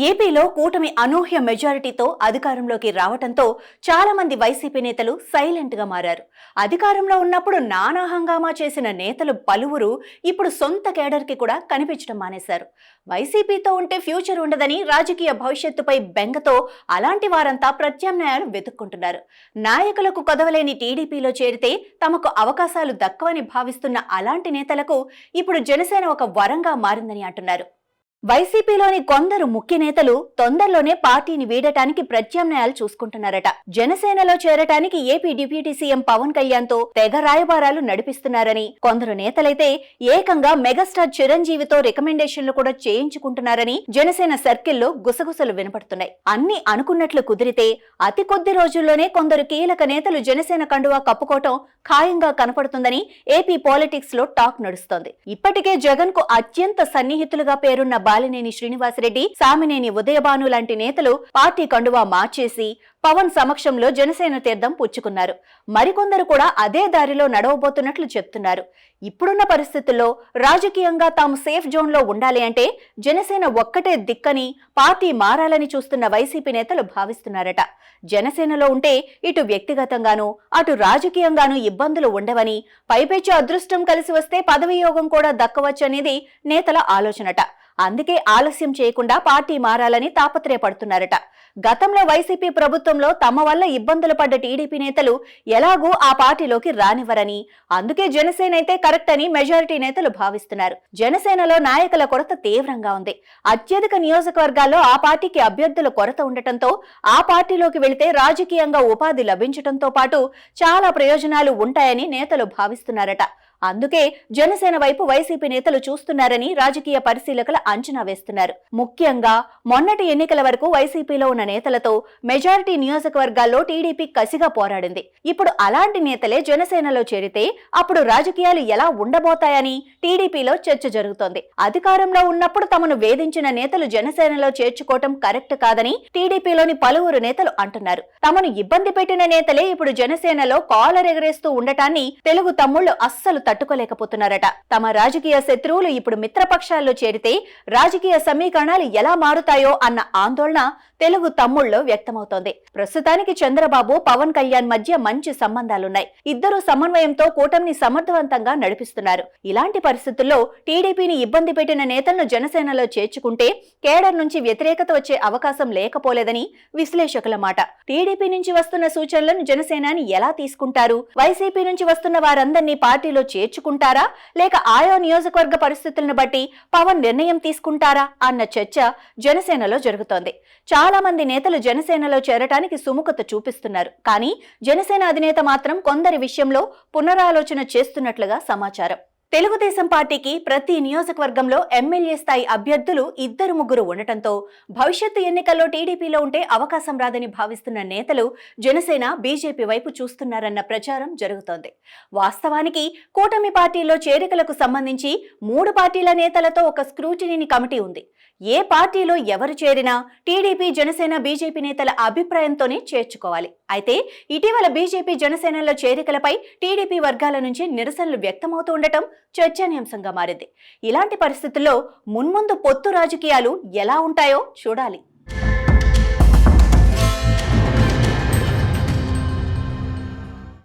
ఏపీలో కూటమి అనూహ్య మెజారిటీతో అధికారంలోకి రావడంతో చాలా మంది వైసీపీ నేతలు సైలెంట్ గా మారారు. అధికారంలో ఉన్నప్పుడు నానా హంగామా చేసిన నేతలు పలువురు ఇప్పుడు సొంత కేడర్ కి కూడా కనిపించడం మానేశారు. వైసీపీతో ఉంటే ఫ్యూచర్ ఉండదని రాజకీయ భవిష్యత్తుపై బెంగతో అలాంటి వారంతా ప్రత్యామ్నాయాలు వెతుక్కుంటున్నారు. నాయకులకు కొదవలేని టీడీపీలో చేరితే తమకు అవకాశాలు దక్కవని భావిస్తున్న అలాంటి నేతలకు ఇప్పుడు జనసేన ఒక వరంగా మారిందని అంటున్నారు. వైసీపీలోని కొందరు ముఖ్య నేతలు తొందరలోనే పార్టీని వీడటానికి ప్రత్యామ్నాయాలు చూసుకుంటున్నారట. జనసేనలో చేరటానికి AP deputy CM Pawan Kalyan తో తెగ రాయబారాలు నడిపిస్తున్నారని, కొందరు నేతలైతే ఏకంగా మెగాస్టార్ చిరంజీవితో రికమెండేషన్లు కూడా చేయించుకుంటున్నారని జనసేన సర్కిల్లో గుసగుసలు వినపడుతున్నాయి. అన్ని అనుకున్నట్లు కుదిరితే అతి కొద్ది రోజుల్లోనే కొందరు కీలక నేతలు జనసేన కండువా కప్పుకోవటం ఖాయంగా కనపడుతుందని ఏపీ పాలిటిక్స్ లో టాక్ నడుస్తోంది. ఇప్పటికే జగన్ కు అత్యంత సన్నిహితులుగా పేరున్న బాలినేని శ్రీనివాసరెడ్డి, సామినేని ఉదయభాను లాంటి నేతలు పార్టీ కండువా మార్చేసి పవన్ సమక్షంలో జనసేన తీర్థం పుచ్చుకున్నారు. మరికొందరు కూడా అదే దారిలో నడవబోతున్నట్లు చెప్తున్నారు. ఇప్పుడున్న పరిస్థితుల్లో రాజకీయంగా తాము సేఫ్ జోన్ లో ఉండాలి అంటే జనసేన ఒక్కటే దిక్కని, పార్టీ మారాలని చూస్తున్న వైసీపీ నేతలు భావిస్తున్నారట. జనసేనలో ఉంటే ఇటు వ్యక్తిగతంగానూ అటు రాజకీయంగానూ ఇబ్బందులు ఉండవని, పైపెచ్చు అదృష్టం కలిసి వస్తే పదవి యోగం కూడా దక్కవచ్చనేది నేతల ఆలోచనట. అందుకే ఆలస్యం చేయకుండా పార్టీ మారాలని తాపత్రయపడుతున్నారట. గతంలో వైసీపీ ప్రభుత్వంలో తమ వల్ల ఇబ్బందులు పడ్డ టీడీపీ నేతలు ఎలాగూ ఆ పార్టీలోకి రానివ్వరని, అందుకే జనసేన అయితే కరెక్ట్ అని మెజారిటీ నేతలు భావిస్తున్నారు. జనసేనలో నాయకుల కొరత తీవ్రంగా ఉంది. అత్యధిక నియోజకవర్గాల్లో ఆ పార్టీకి అభ్యర్థుల కొరత ఉండటంతో ఆ పార్టీలోకి వెళితే రాజకీయంగా ఉపాధి లభించడంతో పాటు చాలా ప్రయోజనాలు ఉంటాయని నేతలు భావిస్తున్నారట. అందుకే జనసేన వైపు వైసీపీ నేతలు చూస్తున్నారని రాజకీయ పరిశీలకులు అంచనా వేస్తున్నారు. ముఖ్యంగా మొన్నటి ఎన్నికల వరకు వైసీపీలో ఉన్న నేతలతో మెజారిటీ నియోజకవర్గాల్లో టీడీపీ కసిగా పోరాడింది. ఇప్పుడు అలాంటి నేతలే జనసేనలో చేరితే అప్పుడు రాజకీయాలు ఎలా ఉండబోతాయని టీడీపీలో చర్చ జరుగుతోంది. అధికారంలో ఉన్నప్పుడు తమను వేధించిన నేతలు జనసేనలో చేర్చుకోవటం కరెక్ట్ కాదని టీడీపీలోని పలువురు నేతలు అంటున్నారు. తమను ఇబ్బంది పెట్టిన నేతలే ఇప్పుడు జనసేనలో కాలర్ ఎగరేస్తూ ఉండటాన్ని తెలుగు తమ్ముళ్లు అస్సలు తట్టుకోలేకపోతున్నారట. తమ రాజకీయ శత్రువులు ఇప్పుడు మిత్రపక్షాల్లో చేరితే రాజకీయ సమీకరణాలు ఎలా మారుతాయో అన్న ఆందోళన తెలుగు తమ్ముళ్లో వ్యక్తమవుతోంది. ప్రస్తుతానికి చంద్రబాబు, పవన్ కళ్యాణ్ మధ్య మంచి సంబంధాలున్నాయి. ఇద్దరు సమన్వయంతో కూటమిని సమర్థవంతంగా నడిపిస్తున్నారు. ఇలాంటి పరిస్థితుల్లో టీడీపీని ఇబ్బంది పెట్టిన నేతలను జనసేనలో చేర్చుకుంటే కేడర్ నుంచి వ్యతిరేకత వచ్చే అవకాశం లేకపోలేదని విశ్లేషకుల మాట. టీడీపీ నుంచి వస్తున్న సూచనలను జనసేనాని ఎలా తీసుకుంటారు? వైసీపీ నుంచి వస్తున్న వారందరినీ పార్టీలో చేర్చుకుంటారా, లేక ఆయా నియోజకవర్గ పరిస్థితులను బట్టి పవన్ నిర్ణయం తీసుకుంటారా అన్న చర్చ జనసేనలో జరుగుతోంది. చాలా మంది నేతలు జనసేనలో చేరటానికి సుముఖత చూపిస్తున్నారు. కానీ జనసేన అధినేత మాత్రం కొందరి విషయంలో పునరాలోచన చేస్తున్నట్లుగా సమాచారం. తెలుగుదేశం పార్టీకి ప్రతి నియోజకవర్గంలో ఎమ్మెల్యే స్థాయి అభ్యర్థులు 2-3 ఉండటంతో భవిష్యత్తు ఎన్నికల్లో టీడీపీలో ఉంటే అవకాశం రాదని భావిస్తున్న నేతలు జనసేన, బీజేపీ వైపు చూస్తున్నారన్న ప్రచారం జరుగుతోంది. వాస్తవానికి కూటమి పార్టీల్లో చేరికలకు సంబంధించి 3 పార్టీల నేతలతో ఒక స్క్రూటినీ కమిటీ ఉంది. ఏ పార్టీలో ఎవరు చేరినా టీడీపీ, జనసేన, బీజేపీ నేతల అభిప్రాయంతోనే చేర్చుకోవాలి. అయితే ఇటీవల బీజేపీ, జనసేనలో చేరికలపై టీడీపీ వర్గాల నుంచి నిరసనలు వ్యక్తమవుతూ ఉండటం చర్చనీయాంశంగా మారింది. ఇలాంటి పరిస్థితుల్లో మున్ముందు పొత్తు రాజకీయాలు ఎలా ఉంటాయో చూడాలి.